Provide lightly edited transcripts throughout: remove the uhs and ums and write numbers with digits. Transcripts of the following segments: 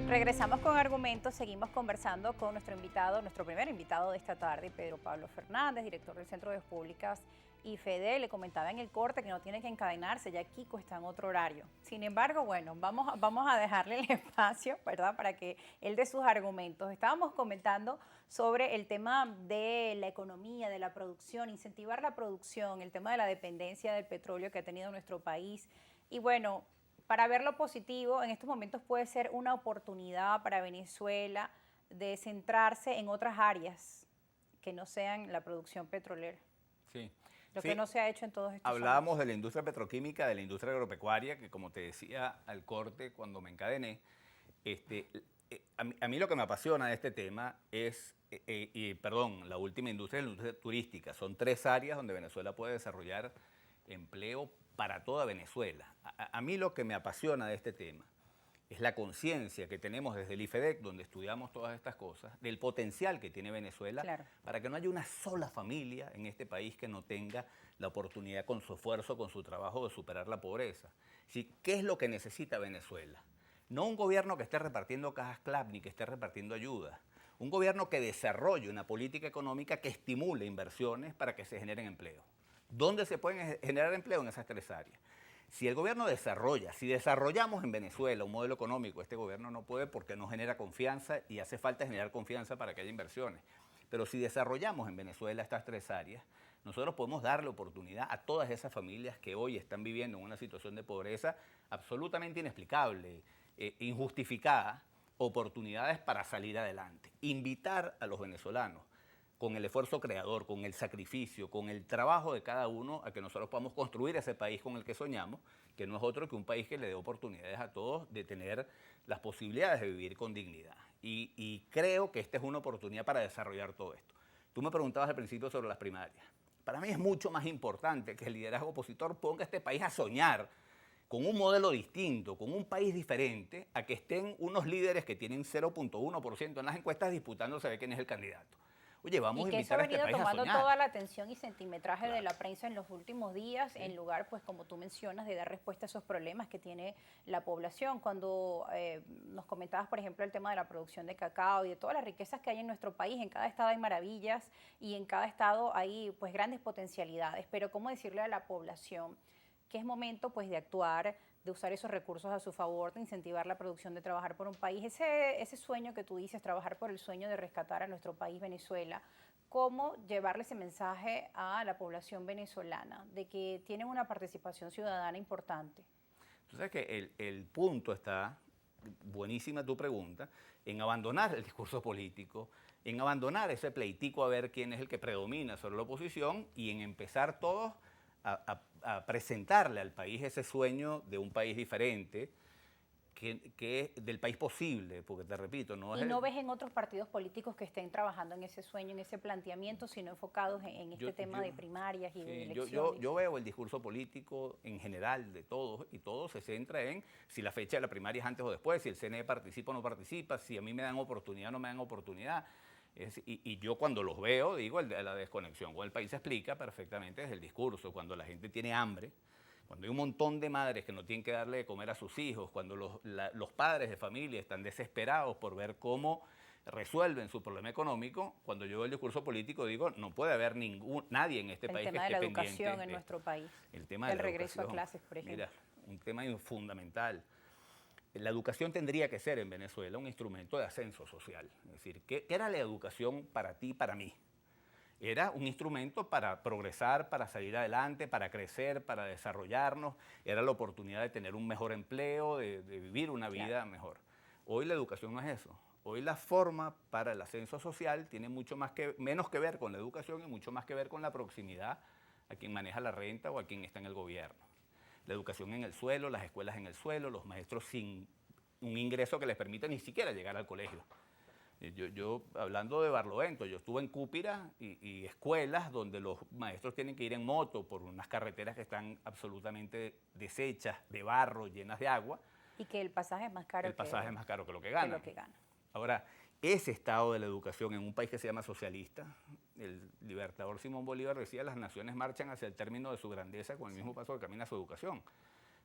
Regresamos con argumentos, seguimos conversando con nuestro invitado, nuestro primer invitado de esta tarde, Pedro Pablo Fernández, director del Centro de Públicas y Fede. Le comentaba en el corte que no tiene que encadenarse, ya Kiko está en otro horario. Sin embargo, bueno, vamos a dejarle el espacio, ¿verdad?, para que él dé sus argumentos. Estábamos comentando sobre el tema de la economía, de la producción, incentivar la producción, el tema de la dependencia del petróleo que ha tenido nuestro país. Y bueno, para ver lo positivo, en estos momentos puede ser una oportunidad para Venezuela de centrarse en otras áreas que no sean la producción petrolera. Sí. Lo Sí, que no se ha hecho en todos estos hablábamos años. de la industria petroquímica, de la industria agropecuaria, que como te decía al corte cuando me encadené, a mí lo que me apasiona de este tema es, perdón, la última industria es la industria turística. Son tres áreas donde Venezuela puede desarrollar empleo para toda Venezuela. A mí lo que me apasiona de este tema es la conciencia que tenemos desde el IFEDEC, donde estudiamos todas estas cosas, del potencial que tiene Venezuela, Claro. para que no haya una sola familia en este país que no tenga la oportunidad con su esfuerzo, con su trabajo, de superar la pobreza. ¿Sí? ¿Qué es lo que necesita Venezuela? No un gobierno que esté repartiendo cajas CLAP ni que esté repartiendo ayuda. Un gobierno que desarrolle una política económica que estimule inversiones para que se generen empleos. ¿Dónde se pueden generar empleo? En esas tres áreas. Si el gobierno desarrolla, si desarrollamos en Venezuela un modelo económico, este gobierno no puede porque no genera confianza y hace falta generar confianza para que haya inversiones. Pero si desarrollamos en Venezuela estas tres áreas, nosotros podemos darle oportunidad a todas esas familias que hoy están viviendo en una situación de pobreza absolutamente inexplicable, injustificada, oportunidades para salir adelante. Invitar a los venezolanos con el esfuerzo creador, con el sacrificio, con el trabajo de cada uno, a que nosotros podamos construir ese país con el que soñamos, que no es otro que un país que le dé oportunidades a todos de tener las posibilidades de vivir con dignidad. Y creo que esta es una oportunidad para desarrollar todo esto. Tú me preguntabas al principio sobre las primarias. Para mí es mucho más importante que el liderazgo opositor ponga a este país a soñar con un modelo distinto, con un país diferente, a que estén unos líderes que tienen 0.1% en las encuestas disputándose de quién es el candidato. Oye, Y vamos a que eso ha invitar a este venido país a tomando soñar. toda la atención y centimetraje de Claro, la prensa en los últimos días, en sí. lugar, pues como tú mencionas, de dar respuesta a esos problemas que tiene la población. Cuando nos comentabas, por ejemplo, el tema de la producción de cacao y de todas las riquezas que hay en nuestro país, en cada estado hay maravillas y en cada estado hay pues grandes potencialidades, pero ¿cómo decirle a la población que es momento pues de actuar, de usar esos recursos a su favor, de incentivar la producción, de trabajar por un país? Ese sueño que tú dices, trabajar por el sueño de rescatar a nuestro país, Venezuela, ¿cómo llevarle ese mensaje a la población venezolana de que tienen una participación ciudadana importante? Tú sabes que el punto está, buenísima tu pregunta, en abandonar el discurso político, en abandonar ese pleitico a ver quién es el que predomina sobre la oposición y en empezar todos a presentarle al país ese sueño de un país diferente, que es del país posible, porque te repito, no es ¿Y no el, ves en otros partidos políticos que estén trabajando en ese sueño, en ese planteamiento, sino enfocados en yo, este tema yo, de primarias y de sí, elecciones? yo veo el discurso político en general de todos y todo se centra en si la fecha de la primaria es antes o después, si el CNE participa o no participa, si a mí me dan oportunidad o no me dan oportunidad. Y yo cuando los veo digo, la desconexión con el país se explica perfectamente desde el discurso, cuando la gente tiene hambre, cuando hay un montón de madres que no tienen que darle de comer a sus hijos, cuando los padres de familia están desesperados por ver cómo resuelven su problema económico, cuando yo veo el discurso político digo, no puede haber nadie en este El país que tema de esté la pendiente educación en de esto. nuestro país, El tema de el la regreso a educación, clases, por ejemplo. mira, un tema fundamental. La educación tendría que ser en Venezuela un instrumento de ascenso social. Es decir, ¿qué era la educación para ti y para mí? Era un instrumento para progresar, para salir adelante, para crecer, para desarrollarnos. Era la oportunidad de tener un mejor empleo, de vivir una Claro. vida mejor. Hoy la educación no es eso. Hoy la forma para el ascenso social tiene menos que ver con la educación y mucho más que ver con la proximidad a quien maneja la renta o a quien está en el gobierno. La educación en el suelo, las escuelas en el suelo, los maestros sin un ingreso que les permita ni siquiera llegar al colegio. Hablando de Barlovento, yo estuve en Cúpira y escuelas donde los maestros tienen que ir en moto por unas carreteras que están absolutamente deshechas, de barro, llenas de agua. Y que el pasaje es más caro El pasaje es más caro que lo que que ganan. lo que gana. Ahora, ese estado de la educación en un país que se llama socialista, el libertador Simón Bolívar decía, las naciones marchan hacia el término de su grandeza con el mismo paso que camina su educación.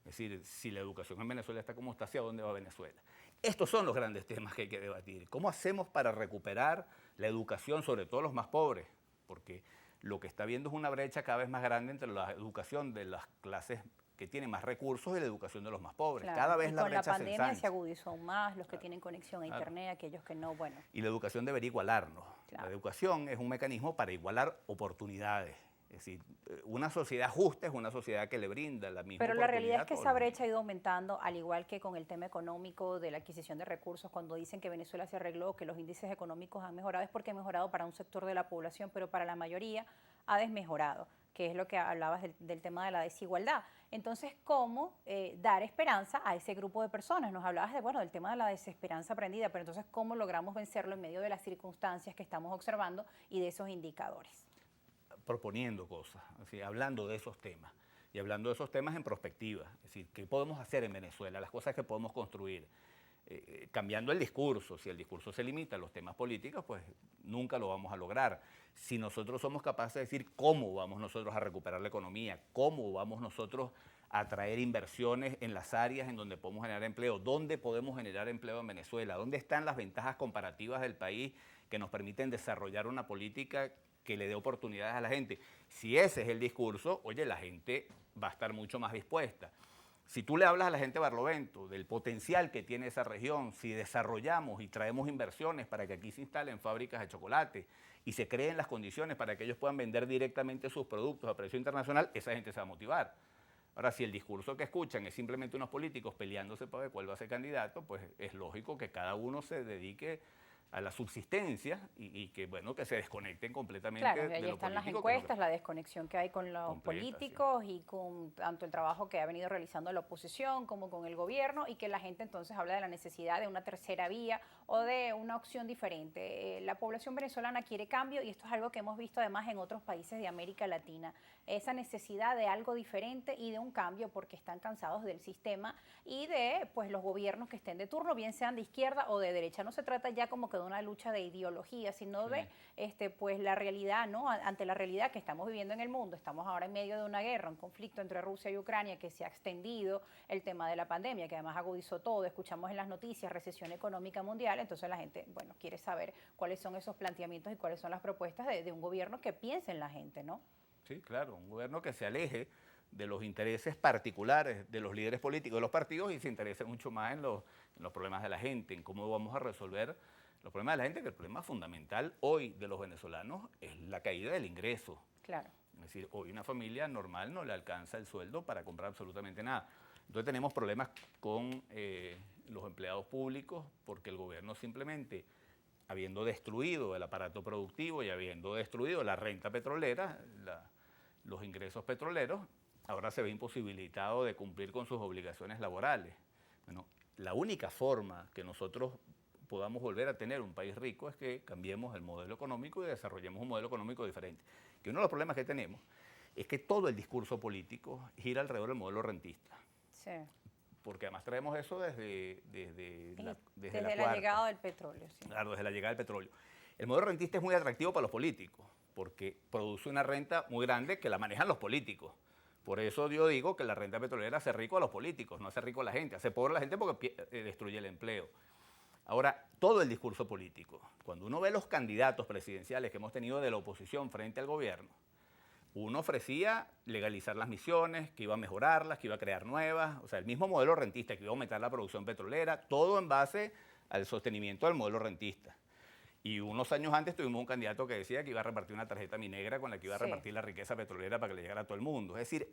Es decir, si la educación en Venezuela está como está, ¿hacia dónde va Venezuela? Estos son los grandes temas que hay que debatir. ¿Cómo hacemos para recuperar la educación, sobre todo los más pobres? Porque lo que está viendo es una brecha cada vez más grande entre la educación de las clases que tienen más recursos y la educación de los más pobres. Claro. Cada vez y la con brecha la pandemia se ensancha. se agudizó aún más, los que tienen conexión a internet, aquellos que no, bueno. Y la educación debería igualarnos. Claro. La educación es un mecanismo para igualar oportunidades. Es decir, una sociedad justa es una sociedad que le brinda la misma Pero la realidad es que oportunidad a esa todos los brecha ha ido aumentando, al igual que con el tema económico de la adquisición de recursos. Cuando dicen que Venezuela se arregló, que los índices económicos han mejorado, es porque ha mejorado para un sector de la población, pero para la mayoría ha desmejorado, que es lo que hablabas del tema de la desigualdad. Entonces, ¿cómo dar esperanza a ese grupo de personas? Nos hablabas de, bueno, del tema de la desesperanza aprendida, pero entonces, ¿cómo logramos vencerlo en medio de las circunstancias que estamos observando y de esos indicadores? proponiendo cosas, así, hablando de esos temas y hablando de esos temas en perspectiva, es decir, qué podemos hacer en Venezuela, las cosas que podemos construir, cambiando el discurso. Si el discurso se limita a los temas políticos, pues nunca lo vamos a lograr. Si nosotros somos capaces de decir cómo vamos nosotros a recuperar la economía, cómo vamos nosotros a atraer inversiones en las áreas en donde podemos generar empleo, dónde podemos generar empleo en Venezuela, dónde están las ventajas comparativas del país que nos permiten desarrollar una política que le dé oportunidades a la gente. Si ese es el discurso, oye, la gente va a estar mucho más dispuesta. Si tú le hablas a la gente de Barlovento del potencial que tiene esa región, si desarrollamos y traemos inversiones para que aquí se instalen fábricas de chocolate y se creen las condiciones para que ellos puedan vender directamente sus productos a precio internacional, esa gente se va a motivar. Ahora, si el discurso que escuchan es simplemente unos políticos peleándose para ver cuál va a ser candidato, pues es lógico que cada uno se dedique a la subsistencia y que, bueno, que se desconecten completamente claro, de ahí lo están las político, encuestas, la desconexión que hay con los completa, políticos y con tanto el trabajo que ha venido realizando la oposición como con el gobierno, y que la gente entonces habla de la necesidad de una tercera vía o de una opción diferente. La población venezolana quiere cambio, y esto es algo que hemos visto además en otros países de América Latina, esa necesidad de algo diferente y de un cambio, porque están cansados del sistema y de, pues, los gobiernos que estén de turno, bien sean de izquierda o de derecha. No se trata ya como que de una lucha de ideología, sino sí, de pues la realidad, ¿no? Ante la realidad que estamos viviendo en el mundo. Estamos ahora en medio de una guerra, un conflicto entre Rusia y Ucrania que se ha extendido, el tema de la pandemia que además agudizó todo, escuchamos en las noticias recesión económica mundial. Entonces la gente, bueno, quiere saber cuáles son esos planteamientos y cuáles son las propuestas de un gobierno que piense en la gente, ¿no? sí, claro, un gobierno que se aleje de los intereses particulares de los líderes políticos de los partidos y se interese mucho más en los problemas de la gente, en cómo vamos a resolver los problemas de la gente, que el problema fundamental hoy de los venezolanos es la caída del ingreso. Claro. Es decir, hoy una familia normal no le alcanza el sueldo para comprar absolutamente nada. Entonces tenemos problemas con los empleados públicos porque el gobierno simplemente, habiendo destruido el aparato productivo y habiendo destruido la renta petrolera, los ingresos petroleros, ahora se ve imposibilitado de cumplir con sus obligaciones laborales. Bueno, la única forma que nosotros podamos volver a tener un país rico es que cambiemos el modelo económico y desarrollemos un modelo económico diferente. Que uno de los problemas que tenemos es que todo el discurso político gira alrededor del modelo rentista. Sí. Porque además traemos eso desde la llegada del petróleo. Sí. Claro, desde la llegada del petróleo. El modelo rentista es muy atractivo para los políticos, porque produce una renta muy grande que la manejan los políticos. Por eso yo digo que la renta petrolera hace rico a los políticos, no hace rico a la gente, hace pobre a la gente porque destruye el empleo. Ahora, todo el discurso político, cuando uno ve los candidatos presidenciales que hemos tenido de la oposición frente al gobierno, uno ofrecía legalizar las misiones, que iba a mejorarlas, que iba a crear nuevas, o sea, el mismo modelo rentista, que iba a aumentar la producción petrolera, todo en base al sostenimiento del modelo rentista. Y unos años antes tuvimos un candidato que decía que iba a repartir una tarjeta minegra con la que iba a repartir la riqueza petrolera para que le llegara a todo el mundo. Es decir,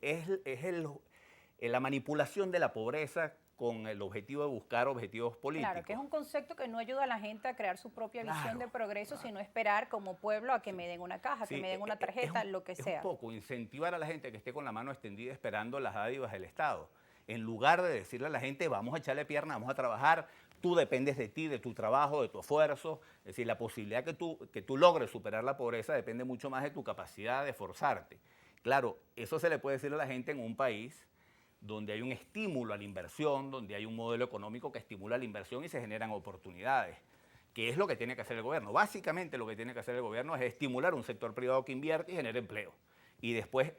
la manipulación de la pobreza con el objetivo de buscar objetivos políticos. Claro, que es un concepto que no ayuda a la gente a crear su propia visión de progreso, sino esperar como pueblo a que me den una caja, que me den una tarjeta, lo que sea. Es un poco incentivar a la gente que esté con la mano extendida esperando las dádivas del Estado. En lugar de decirle a la gente, vamos a echarle pierna, vamos a trabajar, tú dependes de ti, de tu trabajo, de tu esfuerzo. Es decir, la posibilidad que tú logres superar la pobreza depende mucho más de tu capacidad de esforzarte. Claro, eso se le puede decir a la gente en un país donde hay un estímulo a la inversión, donde hay un modelo económico que estimula la inversión y se generan oportunidades, que es lo que tiene que hacer el gobierno. Básicamente lo que tiene que hacer el gobierno es estimular un sector privado que invierte y genere empleo. Y después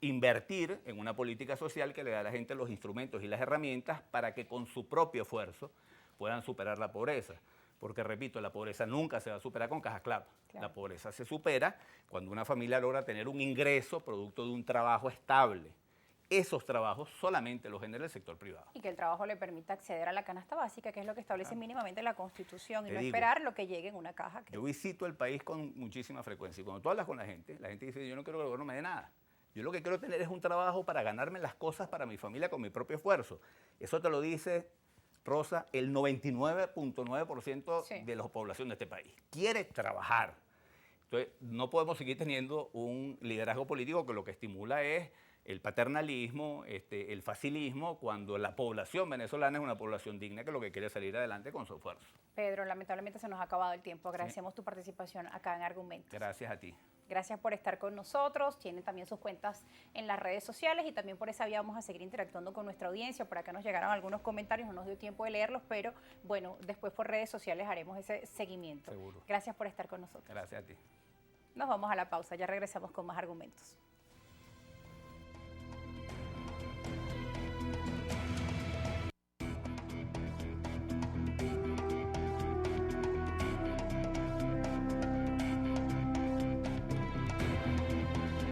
invertir en una política social que le da a la gente los instrumentos y las herramientas para que con su propio esfuerzo puedan superar la pobreza. Porque, repito, la pobreza nunca se va a superar con caja clap. Claro. La pobreza se supera cuando una familia logra tener un ingreso producto de un trabajo estable. Esos trabajos solamente los genera el sector privado. Y que el trabajo le permita acceder a la canasta básica, que es lo que establece mínimamente la Constitución, y Te no digo, esperar lo que llegue en una caja. Yo visito el país con muchísima frecuencia y cuando tú hablas con la gente dice, yo no quiero que el gobierno me dé nada. Yo lo que quiero tener es un trabajo para ganarme las cosas para mi familia con mi propio esfuerzo. Eso te lo dice, Rosa, el 99.9% Sí. de la población de este país. Quiere trabajar. Entonces, no podemos seguir teniendo un liderazgo político que lo que estimula es el paternalismo, el facilismo, cuando la población venezolana es una población digna que lo que quiere es salir adelante con su esfuerzo. Pedro, lamentablemente se nos ha acabado el tiempo. Agradecemos tu participación acá en Argumentos. Gracias a ti. Gracias por estar con nosotros. Tienen también sus cuentas en las redes sociales y también por esa vía vamos a seguir interactuando con nuestra audiencia. Por acá nos llegaron algunos comentarios, no nos dio tiempo de leerlos, pero bueno, después por redes sociales haremos ese seguimiento. Seguro. Gracias por estar con nosotros. Gracias a ti. Nos vamos a la pausa, ya regresamos con más argumentos.